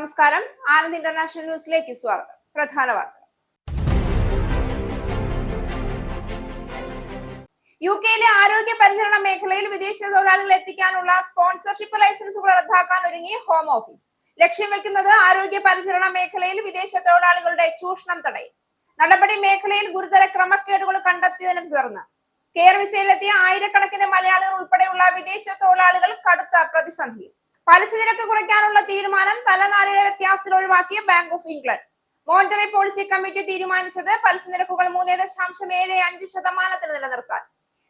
നമസ്കാരം. ആനന്ദ് ഇന്റർനാഷണൽ ന്യൂസിലേക്ക് സ്വാഗതം. പ്രധാന വാർത്തകൾ. യുകെയിലെ ആരോഗ്യ പരിചരണ മേഖലയിൽ വിദേശ തൊഴിലാളികളെ എത്തിക്കാനുള്ള സ്പോൺസർഷിപ്പ് ലൈസൻസുകൾ റദ്ദാക്കാൻ ഒരുങ്ങി ഹോം ഓഫീസ്. ലക്ഷ്യം വെക്കുന്നത് ആരോഗ്യ പരിചരണ മേഖലയിൽ വിദേശ തൊഴിലാളികളുടെ ചൂഷണം തടയും. നടപടി മേഖലയിൽ ഗുരുതര ക്രമക്കേടുകൾ കണ്ടെത്തിയതിനെ തുടർന്ന് കെയർ വിസയിലെത്തിയ ആയിരക്കണക്കിന് മലയാളികൾ ഉൾപ്പെടെയുള്ള വിദേശ തൊഴിലാളികൾ കടുത്ത പ്രതിസന്ധി. പലിശ നിരക്ക് കുറയ്ക്കാനുള്ള തീരുമാനം തലനാരിഴ വ്യത്യാസത്തിൽ ഒഴിവാക്കിയ bank of England. Monetary policy committee തീരുമാനിച്ചത് പലിശ നിരക്കുകൾ 3.75% നിലനിർത്താൻ.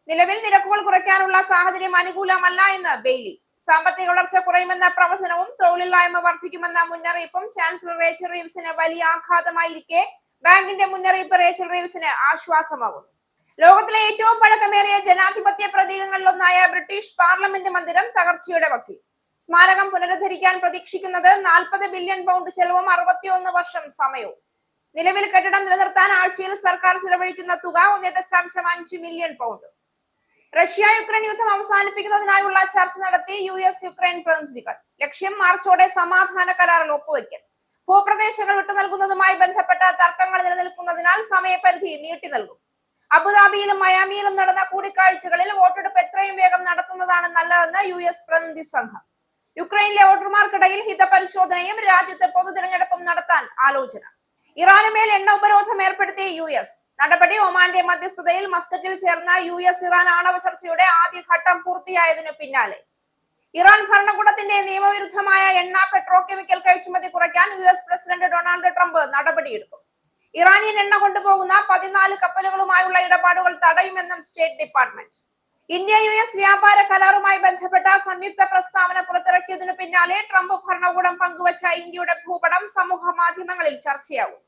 നിലവിൽ നിരക്കുകൾ കുറയ്ക്കാനുള്ള സാഹചര്യം അനുകൂലമല്ല എന്ന് ബെയ്ലി. സാമ്പത്തിക വളർച്ച കുറയുമെന്ന പ്രവചനവും തൊഴിലില്ലായ്മ വർദ്ധിക്കുമെന്ന മുന്നറിയിപ്പും ചാൻസലർ റേച്ചൽ റീവ്സിന് വലിയ ആഘാതമായിരിക്കെ ബാങ്കിന്റെ മുന്നറിയിപ്പ് റേച്ചൽ റീവ്സിന് ആശ്വാസമാകുന്നു. ലോകത്തിലെ ഏറ്റവും പഴക്കമേറിയ ജനാധിപത്യ പ്രതീകങ്ങളിലൊന്നായ ബ്രിട്ടീഷ് പാർലമെന്റ് മന്ദിരം തകർച്ചയുടെ വക്കിൽ. സ്മാരകം പുനരുദ്ധരിക്കാൻ പ്രതീക്ഷിക്കുന്നത് 40 ബില്യൺ പൗണ്ട് ചെലവും 61 വർഷം സമയവും. നിലവിൽ കെട്ടിടം നിലനിർത്താൻ ആഴ്ചയിൽ സർക്കാർ ചെലവഴിക്കുന്ന തുക 1.5 മില്യൺ പൗണ്ട്. റഷ്യ യുക്രൈൻ യുദ്ധം അവസാനിപ്പിക്കുന്നതിനായുള്ള ചർച്ച നടത്തി US യുക്രൈൻ പ്രതിനിധികൾ. ലക്ഷ്യം മാർച്ചോടെ സമാധാന കരാറിൽ ഒപ്പുവെക്കൽ. ഭൂപ്രദേശങ്ങൾ വിട്ടു നൽകുന്നതുമായി ബന്ധപ്പെട്ട തർക്കങ്ങൾ നിലനിൽക്കുന്നതിനാൽ സമയപരിധി നീട്ടി നൽകും. അബുദാബിയിലും മയാമിയിലും നടന്ന കൂടിക്കാഴ്ചകളിൽ വോട്ടെടുപ്പ് എത്രയും വേഗം നടത്തുന്നതാണ് നല്ലതെന്ന് US പ്രതിനിധി സംഘം. യുക്രൈനിലെ വോട്ടർമാർക്കിടയിൽ ഹിതപരിശോധനയും രാജ്യത്ത് പൊതു തിരഞ്ഞെടുപ്പും നടത്താൻ ആലോചന. ഇറാനുമേൽ എണ്ണ ഉപരോധം ഏർപ്പെടുത്തിയ US. നടപടി ഒമാന്റെ മധ്യസ്ഥതയിൽ മസ്കറ്റിൽ ചേർന്ന US ഇറാൻ ആണവ ചർച്ചയുടെ ആദ്യഘട്ടം പൂർത്തിയായതിനു പിന്നാലെ ഇറാൻ ഭരണകൂടത്തിന്റെ നിയമവിരുദ്ധമായ എണ്ണ പെട്രോകെമിക്കൽ കയറ്റുമതി കുറയ്ക്കാൻ US പ്രസിഡന്റ് ഡൊണാൾഡ് ട്രംപ് നടപടിയെടുക്കും. ഇറാനിയൻ എണ്ണ കൊണ്ടുപോകുന്ന 14 കപ്പലുകളുമായുള്ള ഇടപാടുകൾ തടയുമെന്നും സ്റ്റേറ്റ് ഡിപ്പാർട്ട്മെന്റ്. ഇന്ത്യ US വ്യാപാര കരാറുമായി ബന്ധപ്പെട്ട സംയുക്ത പ്രസ്താവന പുറത്തിറക്കിയതിനു പിന്നാലെ ട്രംപ് ഭരണകൂടം പങ്കുവച്ച ഇന്ത്യയുടെ ഭൂപടം സമൂഹ മാധ്യമങ്ങളിൽ ചർച്ചയാകും.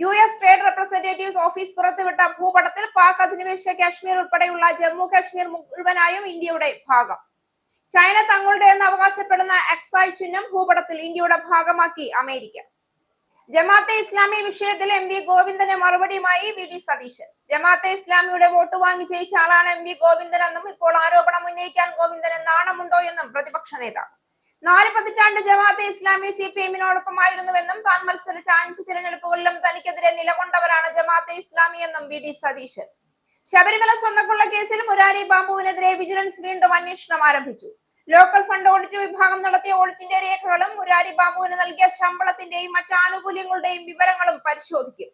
US ട്രേഡ് റെപ്രസെന്റേറ്റീവ്സ് ഓഫീസ് പുറത്തുവിട്ട ഭൂപടത്തിൽ പാക് അധിനിവേശ കാശ്മീർ ഉൾപ്പെടെയുള്ള ജമ്മു കാശ്മീർ മുഴുവനായും ഇന്ത്യയുടെ ഭാഗം. ചൈന തങ്ങളുടെ എന്ന് അവകാശപ്പെടുന്ന എക്സൈ ചിഹ്നം ഭൂപടത്തിൽ ഇന്ത്യയുടെ ഭാഗമാക്കി അമേരിക്ക. ജമാഅത്തെ ഇസ്ലാമി വിഷയത്തിൽ MP ഗോവിന്ദന് മറുപടിയുമായി VD സതീശൻ. ജമാഅത്തെ ഇസ്ലാമിയുടെ വോട്ട് വാങ്ങി ജയിച്ച ആളാണ് MP ഗോവിന്ദൻ എന്നും ഇപ്പോൾ ആരോപണം ഉന്നയിക്കാൻ ഗോവിന്ദന് നാണമുണ്ടോ എന്നും പ്രതിപക്ഷ നേതാവ്. 4 പതിറ്റാണ്ട് ജമാഅത്തെ ഇസ്ലാമി CPM-നോടൊപ്പമായിരുന്നുവെന്നും താൻ മത്സരിച്ച 5 തിരഞ്ഞെടുപ്പുകളിലും തനിക്കെതിരെ നിലകൊണ്ടവരാണ് ജമാഅത്തെ ഇസ്ലാമി എന്നും VD സതീശൻ. ശബരിമല സ്വർണ്ണക്കൊള്ള കേസിൽ മുരാരി ബാബുവിനെതിരെ വിജിലൻസ് വീണ്ടും അന്വേഷണം ആരംഭിച്ചു. ലോക്കൽ ഫണ്ട് ഓഡിറ്റ് വിഭാഗം നടത്തിയ ഓഡിറ്റിന്റെ രേഖകളും മുരാരി ബാബുവിന് നൽകിയ ശമ്പളത്തിന്റെയും മറ്റ് ആനുകൂല്യങ്ങളുടെയും വിവരങ്ങളും പരിശോധിക്കും.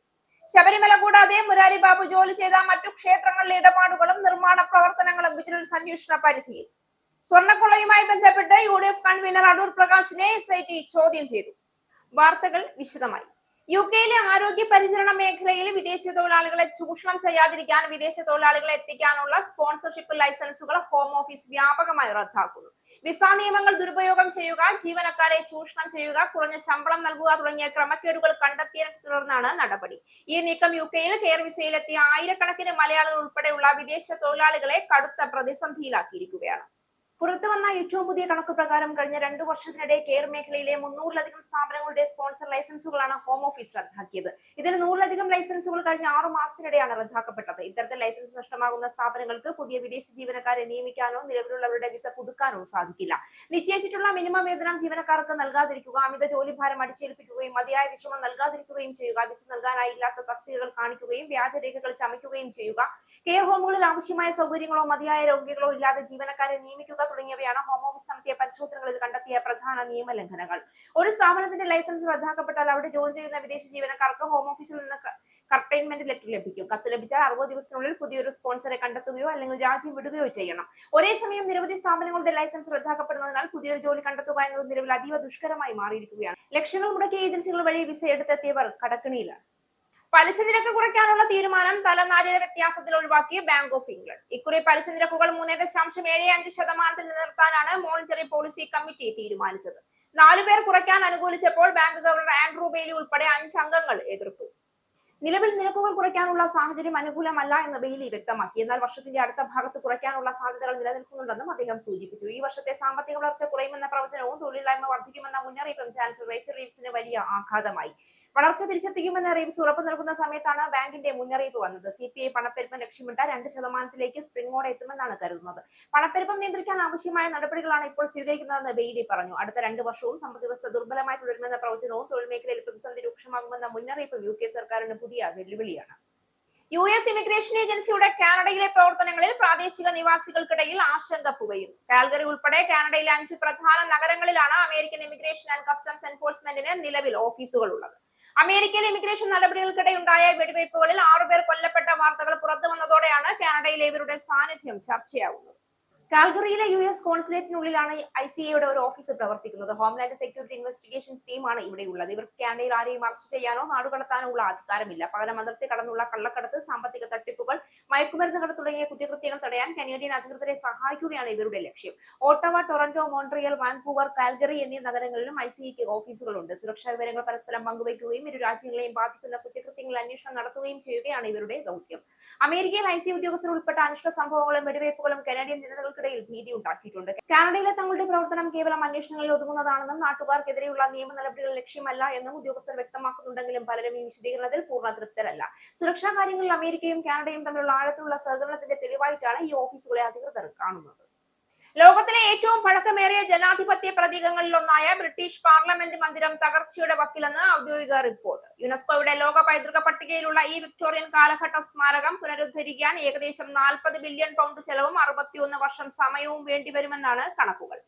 ശബരിമല കൂടാതെ മുരാരി ബാബു ജോലി ചെയ്ത മറ്റു ക്ഷേത്രങ്ങളിലെ ഇടപാടുകളും നിർമ്മാണ പ്രവർത്തനങ്ങളും വിജിലൻസ് അന്വേഷണ പരിധിയിൽ. സ്വർണ്ണക്കൊള്ളയുമായി ബന്ധപ്പെട്ട് UDF കൺവീനർ അടൂർ പ്രകാശിനെ SIT ചോദ്യം ചെയ്തു. വാർത്തകൾ വിശദമായി. യുകെയിലെ ആരോഗ്യ പരിചരണ മേഖലയിൽ വിദേശ തൊഴിലാളികളെ ചൂഷണം ചെയ്യാതിരിക്കാൻ വിദേശ തൊഴിലാളികളെ എത്തിക്കാനുള്ള സ്പോൺസർഷിപ്പ് ലൈസൻസുകൾ ഹോം ഓഫീസ് വ്യാപകമായി റദ്ദാക്കുന്നു. വിസ നിയമങ്ങൾ ദുരുപയോഗം ചെയ്യുക, ജീവനക്കാരെ ചൂഷണം ചെയ്യുക, കുറഞ്ഞ ശമ്പളം നൽകുക തുടങ്ങിയ ക്രമക്കേടുകൾ കണ്ടെത്തിയതിനെ തുടർന്നാണ് നടപടി. ഈ നീക്കം യുകെയിൽ കെയർ വിസയിലെത്തിയ ആയിരക്കണക്കിന് മലയാളികൾ ഉൾപ്പെടെയുള്ള വിദേശ തൊഴിലാളികളെ കടുത്ത പ്രതിസന്ധിയിലാക്കിയിരിക്കുകയാണ്. പുറത്തുവന്ന ഏറ്റവും പുതിയ കണക്ക് പ്രകാരം കഴിഞ്ഞ 2 വർഷത്തിനിടെ കെയർ മേഖലയിലെ 300-ലധികം സ്ഥാപനങ്ങളുടെ സ്പോൺസർ ലൈസൻസുകളാണ് ഹോം ഓഫീസ് റദ്ദാക്കിയത്. ഇതിന് 100-ലധികം ലൈസൻസുകൾ കഴിഞ്ഞ 6 മാസത്തിനിടെയാണ് റദ്ദാക്കപ്പെട്ടത്. ഇത്തരത്തിൽ ലൈസൻസ് നഷ്ടമാകുന്ന സ്ഥാപനങ്ങൾക്ക് പുതിയ വിദേശ ജീവനക്കാരെ നിയമിക്കാനോ നിലവിലുള്ളവരുടെ വിസ പുതുക്കാനോ സാധിക്കില്ല. നിശ്ചയിച്ചിട്ടുള്ള മിനിമം വേതനം ജീവനക്കാർക്ക് നൽകാതിരിക്കുക, അമിത ജോലിഭാരം അടിച്ചേൽപ്പിക്കുകയും മതിയായ വിശ്രമം നൽകാതിരിക്കുകയും ചെയ്യുക, വിസ നൽകാനായില്ലാത്ത തസ്തികകൾ കാണിക്കുകയും വ്യാജരേഖകൾ ചമയ്ക്കുകയും ചെയ്യുക, കെയർ ഹോമുകളിൽ ആവശ്യമായ സൗകര്യങ്ങളോ മതിയായ രോഗികളോ ഇല്ലാതെ ജീവനക്കാരെ നിയമിക്കുക തുടങ്ങിയവയാണ് ഹോം ഓഫീസ് നടത്തിയ പരിശോധനകളിൽ കണ്ടെത്തിയ പ്രധാന നിയമലംഘനങ്ങൾ. ഒരു സ്ഥാപനത്തിന്റെ ലൈസൻസ് റദ്ദാക്കപ്പെട്ടാൽ അവിടെ ജോലി ചെയ്യുന്ന വിദേശ ജീവനക്കാർക്ക് ഹോം ഓഫീസിൽ നിന്ന് കർട്ടൈൻമെന്റ് ലെറ്റർ ലഭിക്കും. കത്ത് ലഭിച്ചാൽ 60 ദിവസത്തിനുള്ളിൽ പുതിയൊരു സ്പോൺസറെ കണ്ടെത്തുകയോ അല്ലെങ്കിൽ രാജ്യം വിടുകയോ ചെയ്യണം. ഒരേ സമയം നിരവധി സ്ഥാപനങ്ങളുടെ ലൈസൻസ് റദ്ദാക്കപ്പെടുന്നതിനാൽ പുതിയൊരു ജോലി കണ്ടെത്തുക എന്നത് നിലവിൽ അതീവ ദുഷ്കരമായി മാറിയിരിക്കുകയാണ്. ലക്ഷങ്ങൾ മുടക്കിയ ഏജൻസികൾ വഴി വിസ എടുത്തെത്തിയവർ കടക്കണിയിലാണ്. പലിശ നിരക്ക് കുറയ്ക്കാനുള്ള തീരുമാനം തലനാരിഴ വ്യത്യാസത്തിൽ ഒഴിവാക്കിയ ബാങ്ക് ഓഫ് ഇംഗ്ലണ്ട്. ഇക്കുറി പലിശ നിരക്കുകൾ 3.75% നിലനിർത്താനാണ് മോണിറ്ററി പോളിസി കമ്മിറ്റി തീരുമാനിച്ചത്. 4 പേർ കുറയ്ക്കാൻ അനുകൂലിച്ചപ്പോൾ ബാങ്ക് ഗവർണർ ആൻഡ്രൂ ബെയ്ലി ഉൾപ്പെടെ 5 അംഗങ്ങൾ എതിർത്തു. നിലവിൽ നിരക്കുകൾ കുറയ്ക്കാനുള്ള സാഹചര്യം അനുകൂലമല്ല എന്ന് ബെയ്ലി വ്യക്തമാക്കി. എന്നാൽ വർഷത്തിന്റെ അടുത്ത ഭാഗത്ത് കുറയ്ക്കാനുള്ള സാധ്യതകൾ നിലനിൽക്കുന്നുണ്ടെന്നും അദ്ദേഹം സൂചിപ്പിച്ചു. ഈ വർഷത്തെ സാമ്പത്തിക വളർച്ച കുറയുമെന്ന പ്രവചനവും തൊഴിലില്ലായ്മ വർദ്ധിക്കുമെന്ന മുന്നറിയിപ്പും ചാൻസലർ റേച്ചൽ റീവ്സിന് വലിയ ആഘാതമായി. വളർച്ച തിരിച്ചെത്തിക്കുമെന്ന് റീവ്സ് ഉറപ്പു നൽകുന്ന സമയത്താണ് ബാങ്കിന്റെ മുന്നറിയിപ്പ് വന്നത്. CPI പണപ്പെരുപ്പം ലക്ഷ്യമിട്ട 2% സ്പ്രിങ്ങോടെ എത്തുമെന്നാണ് കരുതുന്നത്. പണപ്പെരുപ്പം നിയന്ത്രിക്കാൻ ആവശ്യമായ നടപടികളാണ് ഇപ്പോൾ സ്വീകരിക്കുന്നതെന്ന് ബെയ്ലി പറഞ്ഞു. അടുത്ത 2 വർഷവും സമ്പദ്വ്യവസ്ഥ ദുർബലമായി തുടരുമെന്ന പ്രവചനവും തൊഴിൽ മേഖലയിൽ പ്രതിസന്ധി രൂക്ഷമാകുമെന്ന മുന്നറിയിപ്പും UK സർക്കാരിന് പുതിയ വെല്ലുവിളിയാണ്. US ഇമിഗ്രേഷൻ ഏജൻസിയുടെ കാനഡയിലെ പ്രവർത്തനങ്ങളിൽ പ്രാദേശിക നിവാസികൾക്കിടയിൽ ആശങ്ക പുകയുന്നു. കാൽഗറി ഉൾപ്പെടെ കാനഡയിലെ 5 പ്രധാന നഗരങ്ങളിലാണ് അമേരിക്കൻ ഇമിഗ്രേഷൻ ആൻഡ് കസ്റ്റംസ് എൻഫോഴ്സ്മെന്റിന് നിലവിൽ ഓഫീസുകൾ ഉള്ളത്. അമേരിക്കയിലെ ഇമിഗ്രേഷൻ നടപടികൾക്കിടെയുണ്ടായ വെടിവയ്പ്പുകളിൽ 6 പേർ കൊല്ലപ്പെട്ട വാർത്തകൾ പുറത്തു വന്നതോടെയാണ് കാനഡയിലെ ഇവരുടെ സാന്നിധ്യം ചർച്ചയാവുന്നത്. കാൽഗറിയിലെ US കോൺസുലേറ്റിനുള്ളിലാണ് ICAയുടെ ഒരു ഓഫീസ് പ്രവർത്തിക്കുന്നത്. ഹോംലാൻഡ് സെക്യൂരിറ്റി ഇൻവെസ്റ്റിഗേഷൻ ടീമാണ് ഇവിടെയുള്ളത്. ഇവർക്ക് കാനഡയിൽ ആരെയും അറസ്റ്റ് ചെയ്യാനോ നാടുകടത്താനോ ഉള്ള അധികാരമില്ല. പകരം അതിർത്തി കടന്നുള്ള കള്ളക്കടത്ത്, സാമ്പത്തിക തട്ടിപ്പുകൾ, മയക്കുമരുന്ന് കടത്ത് തുടങ്ങിയ കുറ്റകൃത്യങ്ങൾ തടയാൻ കനേഡിയൻ അധികൃതരെ സഹായിക്കുകയാണ് ഇവരുടെ ലക്ഷ്യം. Ottawa, Toronto, Montreal, Vancouver, Calgary എന്നീ നഗരങ്ങളിലും ICAക്ക് ഓഫീസുകളുണ്ട്. സുരക്ഷാ വിവരങ്ങൾ പരസ്പരം പങ്കുവയ്ക്കുകയും ഇരു രാജ്യങ്ങളെയും ബാധിക്കുന്ന കുറ്റകൃത്യങ്ങളിൽ അന്വേഷണം നടത്തുകയും ചെയ്യുകയാണ് ഇവരുടെ ദൗത്യം. അമേരിക്കയിൽ ICA ഉദ്യോഗസ്ഥർ ഉൾപ്പെട്ട അനിഷ്ട സംഭവങ്ങളും വെടിവയ്പ്പുകളും കനേഡിയൻ ജനതകൾക്ക് ഭീതി ഉണ്ടാക്കിയിട്ടുണ്ട്. കാനഡയിലെ തങ്ങളുടെ പ്രവർത്തനം കേവലം അന്വേഷണങ്ങളിൽ ഒതുങ്ങുന്നതാണെന്നും നാട്ടുകാർക്കെതിരെയുള്ള നിയമ നടപടികൾ ലക്ഷ്യമല്ല എന്നും ഉദ്യോഗസ്ഥർ വ്യക്തമാക്കുന്നുണ്ടെങ്കിലും പലരും ഈ വിശദീകരണത്തിൽ പൂർണ്ണ തൃപ്തരല്ല. സുരക്ഷാ കാര്യങ്ങളിൽ അമേരിക്കയും കാനഡയും തമ്മിലുള്ള ആഴത്തിലുള്ള സഹകരണത്തിന്റെ തെളിവായിട്ടാണ് ഈ ഓഫീസുകളെ അധികൃതർ കാണുന്നത്. ലോകത്തിലെ ഏറ്റവും പഴക്കമേറിയ ജനാധിപത്യ പ്രതീകങ്ങളിലൊന്നായ ബ്രിട്ടീഷ് പാർലമെന്റ് മന്ദിരം തകർച്ചയുടെ വക്കിലെന്ന് ഔദ്യോഗിക റിപ്പോർട്ട്. യുനെസ്കോയുടെ ലോക പൈതൃക പട്ടികയിലുള്ള ഈ വിക്ടോറിയൻ കാലഘട്ട സ്മാരകം പുനരുദ്ധരിക്കാൻ ഏകദേശം 40 ബില്യൺ പൗണ്ട് ചെലവും 61 വർഷം സമയവും വേണ്ടിവരുമെന്നാണ് കണക്കുകൾ.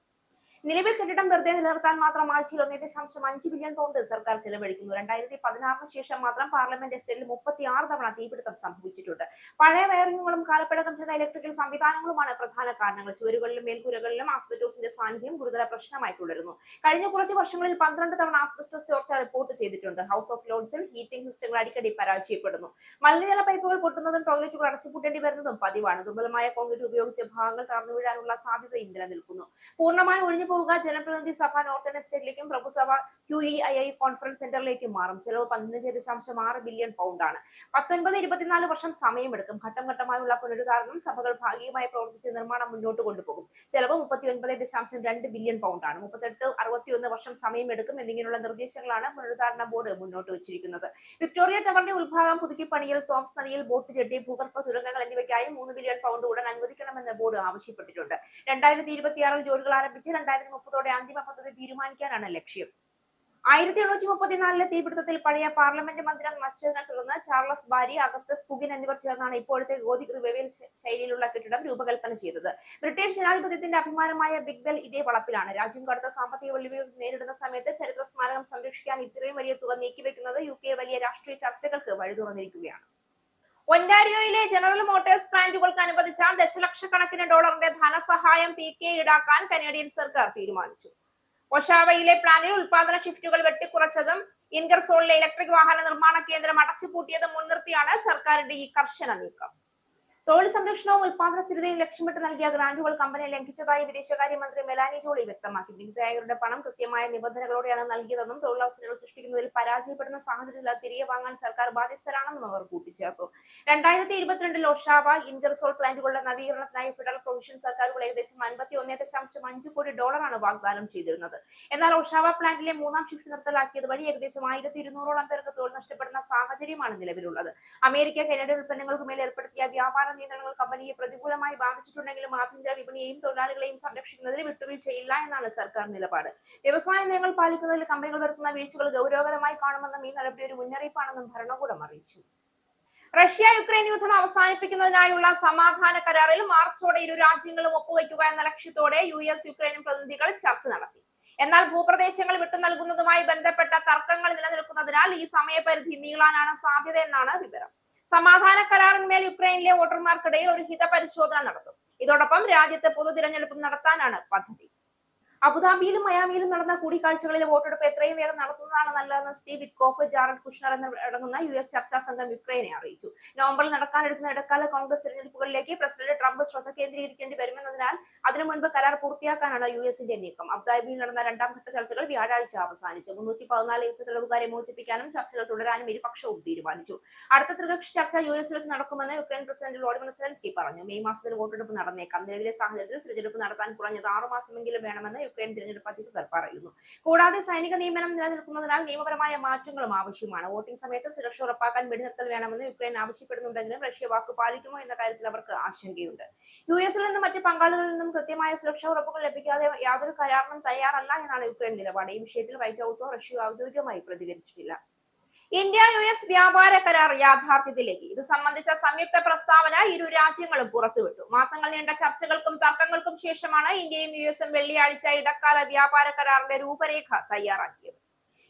നിലവിൽ കെട്ടിടം വെറുതെ നിലനിർത്താൻ മാത്രം ആഴ്ചയിൽ 1.5 ബില്യൺ പൗണ്ട് സർക്കാർ ചെലവഴിക്കുന്നു. 2016 ശേഷം മാത്രം പാർലമെന്റ് എസ്റ്റേറ്റിൽ 36 തവണ തീപിടുത്തം സംഭവിച്ചിട്ടുണ്ട്. പഴയ വയറിങ്ങുകളും കാലപ്പഴക്കം ചെന്ന ഇലക്ട്രിക്കൽ സംവിധാനങ്ങളുമാണ് പ്രധാന കാരണങ്ങൾ. ചുവരുകളിലും മേൽക്കൂരകളിലും ആസ്ബസ്റ്റോസിന്റെ സാന്നിധ്യം ഗുരുതര പ്രശ്നമായി തുടരുന്നു. കഴിഞ്ഞ കുറച്ച് വർഷങ്ങളിൽ 12 തവണ ആസ്ബസ്റ്റോസ് ചോർച്ച റിപ്പോർട്ട് ചെയ്തിട്ടുണ്ട്. ഹൗസ് ഓഫ് ലോർഡ്സിൽ ഹീറ്റിംഗ് സിസ്റ്റങ്ങൾ അടിക്കടി പരാജയപ്പെടുന്നു. മലിനജല പൈപ്പുകൾ പൊട്ടുന്നതും ടോയ്ലറ്റുകൾ അടച്ചുപൂട്ടേണ്ടി വരുന്നതും പതിവാണ്. ദുർബലമായ കോൺക്രീറ്റ് ഉപയോഗിച്ച് ഭാഗങ്ങൾ തകർന്നു വീഴാനുള്ള സാധ്യതയും നിലനിൽക്കുന്നു. പൂർണ്ണമായി ഒഴിഞ്ഞു ജനപ്രതിനിധി സഭ നോർത്തേൺ എസ്റ്റേറ്റിലേക്കും പ്രഭുസഭ QEII കോൺഫറൻസ് സെന്ററിലേക്കും മാറും. ചെലവ് 15.6 ബില്യൺ പൗണ്ടാണ്. 19-24 വർഷം സമയമെടുക്കും. ഘട്ടം ഘട്ടമായുള്ള പുനരുദ്ധാരണം സഭകൾ ഭാഗികമായി പ്രവർത്തിച്ച് നിർമ്മാണം മുന്നോട്ട് കൊണ്ടുപോകും. ചെലവ് 39.2 ബില്യൺ പൗണ്ടാണ്. 38-61 വർഷം സമയമെടുക്കും എന്നിങ്ങനെയുള്ള നിർദ്ദേശങ്ങളാണ് പുനരുദ്ധാരണ ബോർഡ് മുന്നോട്ട് വെച്ചിരിക്കുന്നത്. വിക്ടോറിയ ടവറിന്റെ ഉത്ഭാഗം പുതുക്കിപ്പണിയൽ, തോംസ് നദിയിൽ ബോട്ട് ജെട്ടി, ഭൂഗർഭ തുരങ്കങ്ങൾ എന്നിവയ്ക്കായി 3 ബില്യൺ പൗണ്ട് ഉടൻ അനുവദിക്കണമെന്ന് ബോർഡ് ആവശ്യപ്പെട്ടിട്ടുണ്ട്. 2026 ജോലികൾ ആരംഭിച്ച് 2030 അന്തിമ പദ്ധതി തീരുമാനിക്കാനാണ് ലക്ഷ്യം. 1834 തീപിടുത്തത്തിൽ പഴയ പാർലമെന്റ് മന്ദിരം നശിച്ചതിനെ തുടർന്ന് ചാർലസ് ബാരി, അഗസ്റ്റസ് പുകിൻ എന്നിവർ ചേർന്നാണ് ഇപ്പോഴത്തെ ഗോതിക് റിവൈവൽ ശൈലിയിലുള്ള കെട്ടിടം രൂപകൽപ്പന ചെയ്തത്. ബ്രിട്ടീഷ് ജനാധിപത്യത്തിന്റെ അഭിമാനമായ ബിഗ് ബെൽ ഇതേ വളപ്പിലാണ്. രാജ്യം കടുത്ത സാമ്പത്തിക വെല്ലുവിളികൾ നേരിടുന്ന സമയത്ത് ചരിത്ര സ്മാരകം സംരക്ഷിക്കാൻ ഇത്രയും വലിയ തുക നീക്കിവെക്കുന്നത് UK വലിയ രാഷ്ട്രീയ ചർച്ചകൾക്ക് വഴി തുറന്നിരിക്കുകയാണ്. ഒന്റാരിയോയിലെ ജനറൽ മോട്ടോഴ്സ് പ്ലാന്റുകൾക്ക് അനുവദിച്ച ദശലക്ഷക്കണക്കിന് ഡോളറിന്റെ ധനസഹായം ഈടാക്കാൻ കനേഡിയൻ സർക്കാർ തീരുമാനിച്ചു. ഒഷാവയിലെ പ്ലാന്റിൽ ഉൽപാദന ഷിഫ്റ്റുകൾ വെട്ടിക്കുറച്ചതും ഇൻഗർസോളിലെ ഇലക്ട്രിക് വാഹന നിർമ്മാണ കേന്ദ്രം അടച്ചുപൂട്ടിയതും മുൻനിർത്തിയാണ് സർക്കാരിന്റെ ഈ കർശന നീക്കം. തൊഴിൽ സംരക്ഷണവും ഉൽപാദന സ്ഥിരതയും ലക്ഷ്യമിട്ട് നൽകിയ ഗ്രാന്റുകൾ കമ്പനി ലംഘിച്ചതായി വിദേശകാര്യമന്ത്രി മെലാനി ജോളി വ്യക്തമാക്കി. നികുതിദായകരുടെ പണം കൃത്യമായ നിബന്ധനകളോടെയാണ് നൽകിയതെന്നും തൊഴിലവസരങ്ങൾ സൃഷ്ടിക്കുന്നതിൽ പരാജയപ്പെടുന്ന സാഹചര്യത്തിൽ അത് തിരികെ വാങ്ങാൻ സർക്കാർ ബാധ്യസ്ഥരാണെന്നും അവർ കൂട്ടിച്ചേർത്തു. 2022 ഒഷാവ, ഇൻഗർസോൾ പ്ലാന്റുകളുടെ നവീകരണത്തിനായി ഫെഡറൽ പ്രൊവിഷൻ സർക്കാരുകൾ ഏകദേശം 51.5 കോടി ഡോളറാണ് വാഗ്ദാനം ചെയ്തിരുന്നത്. എന്നാൽ ഒഷാവ പ്ലാന്റിലെ 3ാം ഷിഫ്റ്റ് നിർത്തലാക്കിയത് വഴി ഏകദേശം 1200ഓളം പേർക്ക് തൊഴിൽ നഷ്ടപ്പെടുന്ന സാഹചര്യമാണ് നിലവിലുള്ളത്. അമേരിക്ക കനേഡിയൻ ഉൽപ്പന്നങ്ങൾക്ക് മേൽ ഏർപ്പെടുത്തിയ വ്യാപാര നിയന്ത്രണങ്ങൾ കമ്പനിയെ പ്രതികൂലമായി ബാധിച്ചിട്ടുണ്ടെങ്കിലും ആഭ്യന്തര വിപണിയെയും തൊഴിലാളികളെയും സംരക്ഷിക്കുന്നതിൽ വിട്ടുവീഴ്ചയില്ല എന്നാണ് സർക്കാർ നിലപാട്. വ്യവസായ നയങ്ങൾ പാലിക്കുന്നതിൽ കമ്പനികൾ വരുത്തുന്ന വീഴ്ചകൾ ഗൗരവകരമായി കാണുമെന്നും ഈ നടപടി ഒരു മുന്നറിയിപ്പാണെന്നും ഭരണകൂടം അറിയിച്ചു. റഷ്യ യുക്രൈൻ യുദ്ധം അവസാനിപ്പിക്കുന്നതിനായുള്ള സമാധാന കരാറിൽ മാർച്ചോടെ ഇരു രാജ്യങ്ങളും ഒപ്പുവയ്ക്കുക എന്ന ലക്ഷ്യത്തോടെ US യുക്രൈനും പ്രതിനിധികൾ ചർച്ച നടത്തി. എന്നാൽ ഭൂപ്രദേശങ്ങൾ വിട്ടു നൽകുന്നതുമായി ബന്ധപ്പെട്ട തർക്കങ്ങൾ നിലനിൽക്കുന്നതിനാൽ ഈ സമയപരിധി നീളാനാണ് സാധ്യത എന്നാണ് വിവരം. സമാധാന കരാറിന്മേൽ യുക്രൈനിലെ വോട്ടർമാർക്കിടയിൽ ഒരു ഹിതപരിശോധന നടത്തും. ഇതോടൊപ്പം രാജ്യത്ത് പൊതു തിരഞ്ഞെടുപ്പും നടത്താനാണ് പദ്ധതി. അബുദാബിയിലും മയാമിയിലും നടന്ന കൂടിക്കാഴ്ചകളിൽ വോട്ടെടുപ്പ് എത്രയും വേഗം നടത്തുന്നതാണ് നല്ലതെന്ന് സ്റ്റീവ് വിറ്റ്കോഫ്, ജാറഡ് കുഷ്നർ എന്നിവരടങ്ങുന്ന US ചർച്ചാ സംഘം യുക്രൈനെ അറിയിച്ചു. നവംബറിൽ നടക്കാനിരിക്കുന്ന ഇടക്കാല കോൺഗ്രസ് തിരഞ്ഞെടുപ്പുകളിലേക്ക് പ്രസിഡന്റ് ട്രംപ് ശ്രദ്ധ കേന്ദ്രീകരിക്കേണ്ടി വരുമെന്നതിനാൽ അതിനു മുൻപ് കരാർ പൂർത്തിയാക്കാനാണ് USന്റെ നീക്കം. അബുദാബിയിൽ നടന്ന 2ാം ഘട്ട ചർച്ചകൾ വ്യാഴാഴ്ച അവസാനിച്ചു. 314 യുദ്ധത്തടവുകാരെ മോചിപ്പിക്കാനും ചർച്ചകൾ തുടരാനും ഇരുപക്ഷവും തീരുമാനിച്ചു. അടുത്ത ത്രികക്ഷി ചർച്ച US-ൽ വെച്ച് നടക്കുമെന്ന് യുക്രൈൻ പ്രസിഡന്റ് വോളോഡിമിർ സെലൻസ്കി പറഞ്ഞു. മെയ് മാസത്തിൽ വോട്ടെടുപ്പ് നടന്നേക്കാം. നിലവിലെ സാഹചര്യത്തിൽ തിരഞ്ഞെടുപ്പ് നടത്താൻ കുറഞ്ഞത് 6 മാസമെങ്കിലും വേണമെന്ന് യുക്രൈൻ തിരഞ്ഞെടുപ്പ് അധികൃതർ പറയുന്നു. കൂടാതെ സൈനിക നിയമനം നിലനിൽക്കുന്നതിനാൽ നിയമപരമായ മാറ്റങ്ങളും ആവശ്യമാണ്. വോട്ടിംഗ് സമയത്ത് സുരക്ഷ ഉറപ്പാക്കാൻ വെടിനിർത്തൽ വേണമെന്ന് യുക്രൈൻ ആവശ്യപ്പെടുന്നുണ്ടെങ്കിലും റഷ്യ വാക്ക് പാലിക്കുമോ എന്ന കാര്യത്തിൽ അവർക്ക് ആശങ്കയുണ്ട്. യുഎസിൽ നിന്നും മറ്റ് പങ്കാളികളിൽ നിന്നും കൃത്യമായ സുരക്ഷാ ഉറപ്പുകൾ ലഭിക്കാതെ യാതൊരു കരാറിനും തയ്യാറല്ല എന്നാണ് യുക്രൈൻ നിലപാട്. ഈ വിഷയത്തിൽ വൈറ്റ് ഹൌസോ റഷ്യ ഔദ്യോഗികമായി പ്രതികരിച്ചിട്ടില്ല. ഇന്ത്യ US വ്യാപാര കരാർ യാഥാർത്ഥ്യത്തിലേക്ക്. ഇത് സംബന്ധിച്ച സംയുക്ത പ്രസ്താവന ഇരു രാജ്യങ്ങളും പുറത്തുവിട്ടു. മാസങ്ങൾ നീണ്ട ചർച്ചകൾക്കും തർക്കങ്ങൾക്കും ശേഷമാണ് ഇന്ത്യയും US വെള്ളിയാഴ്ച ഇടക്കാല വ്യാപാര കരാറിന്റെ രൂപരേഖ തയ്യാറാക്കിയത്.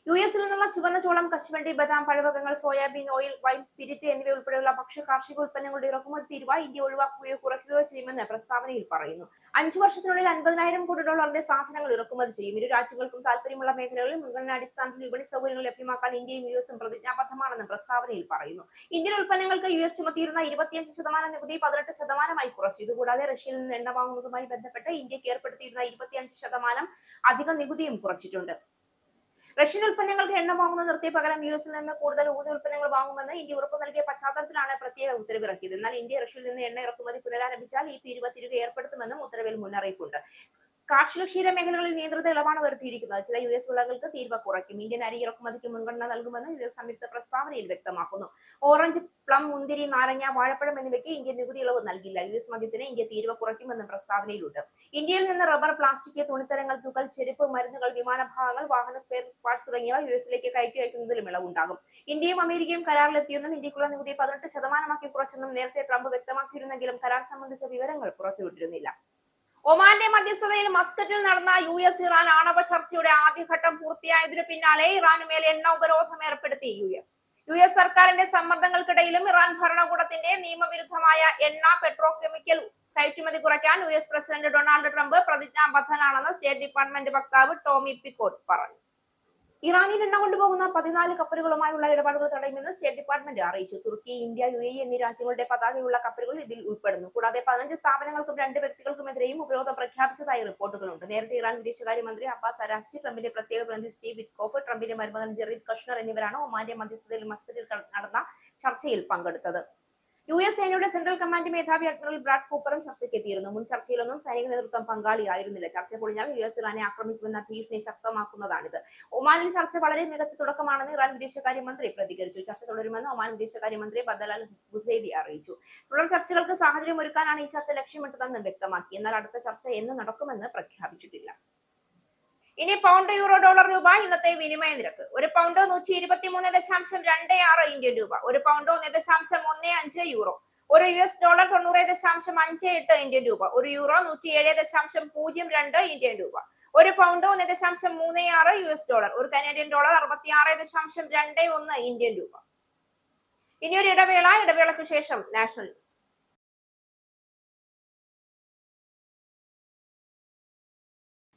US നിന്നുള്ള ചുവന്ന ചോളം, കശുവണ്ടി, ബദാം, പഴവർഗ്ഗങ്ങൾ, സോയാബീൻ ഓയിൽ, വൈൻ, സ്പിരിറ്റ് എന്നിവ ഉൾപ്പെടെയുള്ള ഭക്ഷ്യ കാർഷിക ഉൽപ്പന്നങ്ങളുടെ ഇറക്കുമതി തീരുവ ഇന്ത്യ ഒഴിവാക്കുകയോ കുറയ്ക്കുകയോ ചെയ്യുമെന്ന് പ്രസ്താവനയിൽ പറയുന്നു. 5 വർഷത്തിനുള്ളിൽ $50,000 കോടി സാധനങ്ങൾ ഇറക്കുമതി ചെയ്യും. ഇരു രാജ്യങ്ങൾക്കും താൽപര്യമുള്ള മേഖലകളിൽ മുൻഗണനാടിസ്ഥാനത്തിൽ വിപണി സൗകര്യങ്ങൾ ലഭ്യമാക്കാൻ ഇന്ത്യയും US പ്രതിജ്ഞാബദ്ധമാണെന്ന് പ്രസ്താവനയിൽ പറയുന്നു. ഇന്ത്യൻ ഉൽപ്പന്നങ്ങൾക്ക് US ചുമത്തിയിരുന്ന 25% നികുതി 18% കുറച്ചു. ഇതുകൂടാതെ റഷ്യയിൽ നിന്ന് എണ്ണ വാങ്ങുന്നതുമായി ബന്ധപ്പെട്ട് ഇന്ത്യക്ക് ഏർപ്പെടുത്തിയിരുന്ന 25% അധിക നികുതിയും കുറച്ചിട്ടുണ്ട്. റഷ്യൻ ഉൽപ്പന്നങ്ങൾക്ക് എണ്ണ വാങ്ങുന്നത് നിർത്തിയ പകരം US നിന്ന് കൂടുതൽ ഊർജ്ജ ഉൽപ്പന്നങ്ങൾ വാങ്ങുമെന്ന് ഇന്ത്യ ഉറപ്പു നൽകിയ പശ്ചാത്തലത്തിലാണ് പ്രത്യേക ഉത്തരവിറക്കിയത്. എന്നാൽ ഇന്ത്യ റഷ്യയിൽ നിന്ന് എണ്ണ ഇറക്കുമതി പുനരാരംഭിച്ചാൽ ഈ തീരുവ തിരികെ ഏർപ്പെടുത്തുമെന്നും ഉത്തരവിൽ മുന്നറിയിപ്പുണ്ട്. കാർഷിക ക്ഷീര മേഖലകളിൽ നിയന്ത്രിത ഇളവാണ് വരുത്തിയിരിക്കുന്നത്. ചില US വിളകൾക്ക് തീരുവ കുറയ്ക്കും. ഇന്ത്യൻ അരി ഇറക്കുമതിക്ക് മുൻഗണന നൽകുമെന്ന് US സംയുക്ത പ്രസ്താവനയിൽ വ്യക്തമാക്കുന്നു. ഓറഞ്ച്, പ്ലം, മുന്തിരി, നാരങ്ങ, വാഴപ്പഴം എന്നിവയ്ക്ക് ഇന്ത്യ നികുതി ഇളവ് നൽകില്ല. US മദ്യത്തിന് ഇന്ത്യ തീരുവ കുറയ്ക്കുമെന്നും പ്രസ്താവനയിലുണ്ട്. ഇന്ത്യയിൽ നിന്ന് റബ്ബർ, പ്ലാസ്റ്റിക്, തുണിത്തരങ്ങൾ, തുകൽ, ചെരുപ്പ്, മരുന്നുകൾ, വിമാനഭാഗങ്ങൾ, വാഹന സ്പെയർ പാർട്സ് തുടങ്ങിയവ USലേക്ക് കയറ്റി അയക്കുന്നതിലും ഇളവുണ്ടാകും. ഇന്ത്യയും അമേരിക്കയും കരാറിലെത്തിയെന്നും ഇന്ത്യക്കുള്ള നികുതി 18% കുറച്ചെന്നും നേരത്തെ ട്രംപ് വ്യക്തമാക്കിയിരുന്നെങ്കിലും കരാർ സംബന്ധിച്ച വിവരങ്ങൾ പുറത്തുവിട്ടിരുന്നില്ല. ഒമാന്റെ മധ്യസ്ഥതയിൽ മസ്കറ്റിൽ നടന്ന US ഇറാൻ ആണവ ചർച്ചയുടെ ആദ്യഘട്ടം പൂർത്തിയായതിനു പിന്നാലെ ഇറാനുമേൽ എണ്ണ ഉപരോധം ഏർപ്പെടുത്തി US സർക്കാരിന്റെ സമ്മർദ്ദങ്ങൾക്കിടയിലും ഇറാൻ ഭരണകൂടത്തിന്റെ നിയമവിരുദ്ധമായ എണ്ണ, പെട്രോകെമിക്കൽ കയറ്റുമതി കുറയ്ക്കാൻ US പ്രസിഡന്റ് ഡൊണാൾഡ് ട്രംപ് പ്രതിജ്ഞാബദ്ധനാണെന്ന് സ്റ്റേറ്റ് ഡിപ്പാർട്ട്മെന്റ് വക്താവ് ടോമി പിക്കോട്ട് പറഞ്ഞു. ഇറാനിൽ എണ്ണ കൊണ്ടുപോകുന്ന 14 കപ്പലുകളുമായുള്ള ഇടപാടുകൾ തടയുമെന്ന് സ്റ്റേറ്റ് ഡിപ്പാർട്ട്മെന്റ് അറിയിച്ചു. തുർക്കി, ഇന്ത്യ, UAE എന്നീ രാജ്യങ്ങളുടെ പതാകയുള്ള കപ്പലുകൾ ഇതിൽ ഉൾപ്പെടുന്നു. കൂടാതെ 15 സ്ഥാപനങ്ങൾക്കും 2 വ്യക്തികൾക്കുമെതിരെയും ഉപരോധം പ്രഖ്യാപിച്ചതായി റിപ്പോർട്ടുകളുണ്ട്. നേരത്തെ ഇറാൻ വിദേശകാര്യമന്ത്രി അബ്ബാസ് അരാഗ്ചി, ട്രംപിന്റെ പ്രത്യേക പ്രതിനിധി സ്റ്റീവ് വിറ്റ്കോഫ്, ട്രംപിന്റെ മരുമകൻ ജെറീഡ് കഷ്ണർ എന്നിവരാണ് ഒമാന്റെ മധ്യസ്ഥതയിൽ മസ്കറ്റിൽ നടന്ന ചർച്ചയിൽ പങ്കെടുത്തത്. US സേനയുടെ സെൻട്രൽ കമാൻഡ് മേധാവി അഡ്മിറൽ ബ്രാഡ് കൂപ്പറും ചർച്ചയ്ക്കെത്തിയിരുന്നു. മുൻ ചർച്ചയിലൊന്നും സൈനിക നേതൃത്വം പങ്കാളിയായിരുന്നില്ല. ചർച്ച പൊളിഞ്ഞാൽ US ഇറാനെ ആക്രമിക്കുമെന്ന ഭീഷണി ശക്തമാക്കുന്നതാണിത്. ഒമാനിൽ ചർച്ച വളരെ മികച്ച തുടക്കമാണെന്ന് ഇറാൻ വിദേശകാര്യമന്ത്രി പ്രതികരിച്ചു. ചർച്ച തുടരുമെന്ന് ഒമാൻ വിദേശകാര്യമന്ത്രി ബദൽ അൽ ഹുസൈദി അറിയിച്ചു. തുടർ ചർച്ചകൾക്ക് സാഹചര്യം ഒരുക്കാനാണ് ഈ ചർച്ച ലക്ഷ്യമിട്ടതെന്ന് വ്യക്തമാക്കി. എന്നാൽ അടുത്ത ചർച്ച എന്ന് നടക്കുമെന്ന് പ്രഖ്യാപിച്ചിട്ടില്ല. ഇനി പൗണ്ട്, യൂറോ, ഡോളർ, രൂപ ഇന്നത്തെ വിനിമയ നിരക്ക്. ഒരു പൗണ്ട് 123.26 ഇന്ത്യൻ രൂപ. ഒരു പൗണ്ട് 1.15 യൂറോ. ഒരു US ഡോളർ 90.58 ഇന്ത്യൻ രൂപ. ഒരു യൂറോ 107.02 ഇന്ത്യൻ രൂപ. ഒരു പൗണ്ട് 1.36 US ഡോളർ. ഒരു കനേഡിയൻ ഡോളർ 66.21 ഇന്ത്യൻ രൂപ. ഇനി ഒരു ഇടവേളയ്ക്ക് ശേഷം നാഷണൽ ന്യൂസ്.